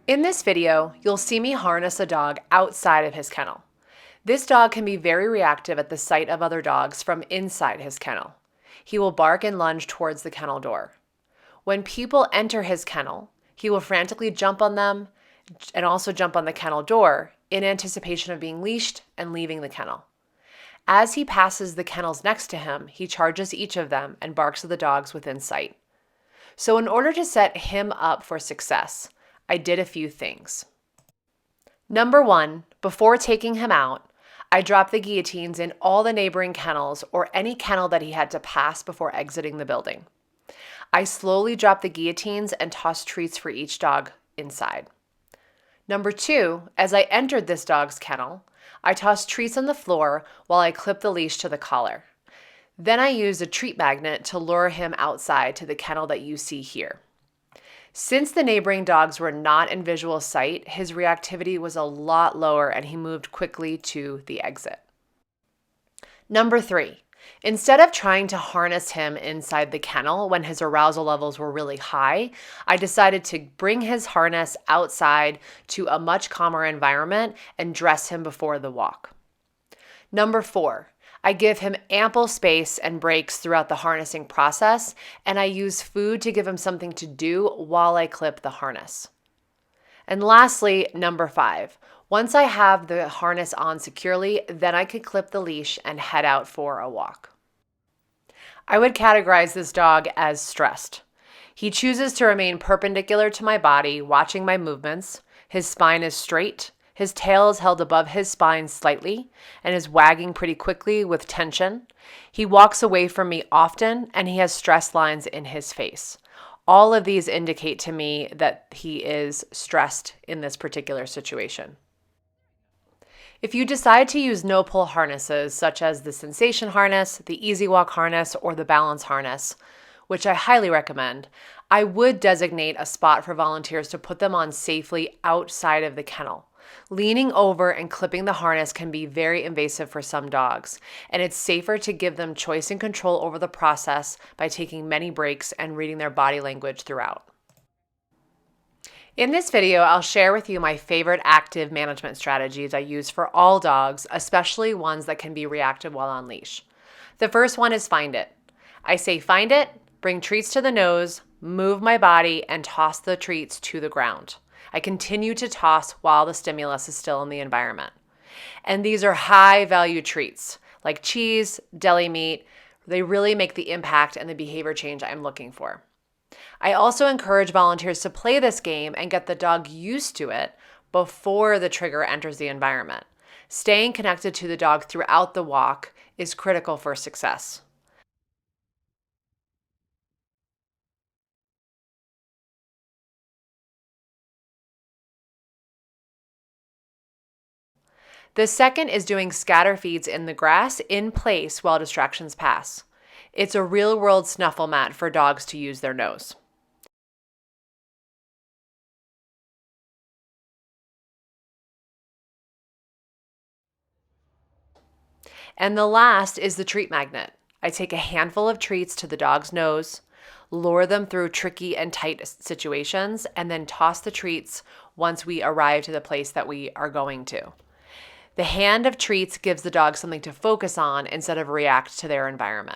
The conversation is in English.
In this video, you'll see me harness a dog outside of his kennel. This dog can be very reactive at the sight of other dogs from inside his kennel. He will bark and lunge towards the kennel door. When people enter his kennel, he will frantically jump on them and also jump on the kennel door in anticipation of being leashed and leaving the kennel. As he passes the kennels next to him, he charges each of them and barks at the dogs within sight. So in order to set him up for success, I did a few things. Number 1, before taking him out, I dropped the guillotines in all the neighboring kennels or any kennel that he had to pass before exiting the building. I slowly dropped the guillotines and tossed treats for each dog inside. Number 2, as I entered this dog's kennel, I tossed treats on the floor while I clipped the leash to the collar. Then I used a treat magnet to lure him outside to the kennel that you see here. Since the neighboring dogs were not in visual sight, his reactivity was a lot lower and he moved quickly to the exit. Number 3, instead of trying to harness him inside the kennel when his arousal levels were really high, I decided to bring his harness outside to a much calmer environment and dress him before the walk. Number 4, I give him ample space and breaks throughout the harnessing process, and I use food to give him something to do while I clip the harness. And lastly, number 5, once I have the harness on securely, then I could clip the leash and head out for a walk. I would categorize this dog as stressed. He chooses to remain perpendicular to my body, watching my movements. His spine is straight. His tail is held above his spine slightly and is wagging pretty quickly with tension. He walks away from me often and he has stress lines in his face. All of these indicate to me that he is stressed in this particular situation. If you decide to use no-pull harnesses such as the Sensation harness, the Easy Walk harness, or the Balance harness, which I highly recommend, I would designate a spot for volunteers to put them on safely outside of the kennel. Leaning over and clipping the harness can be very invasive for some dogs, and it's safer to give them choice and control over the process by taking many breaks and reading their body language throughout. In this video, I'll share with you my favorite active management strategies I use for all dogs, especially ones that can be reactive while on leash. The first one is find it. I say find it, bring treats to the nose, move my body, and toss the treats to the ground. I continue to toss while the stimulus is still in the environment. And these are high-value treats like cheese, deli meat. They really make the impact and the behavior change I'm looking for. I also encourage volunteers to play this game and get the dog used to it before the trigger enters the environment. Staying connected to the dog throughout the walk is critical for success. The second is doing scatter feeds in the grass in place while distractions pass. It's a real-world snuffle mat for dogs to use their nose. And the last is the treat magnet. I take a handful of treats to the dog's nose, lure them through tricky and tight situations, and then toss the treats once we arrive to the place that we are going to. The hand of treats gives the dog something to focus on instead of react to their environment.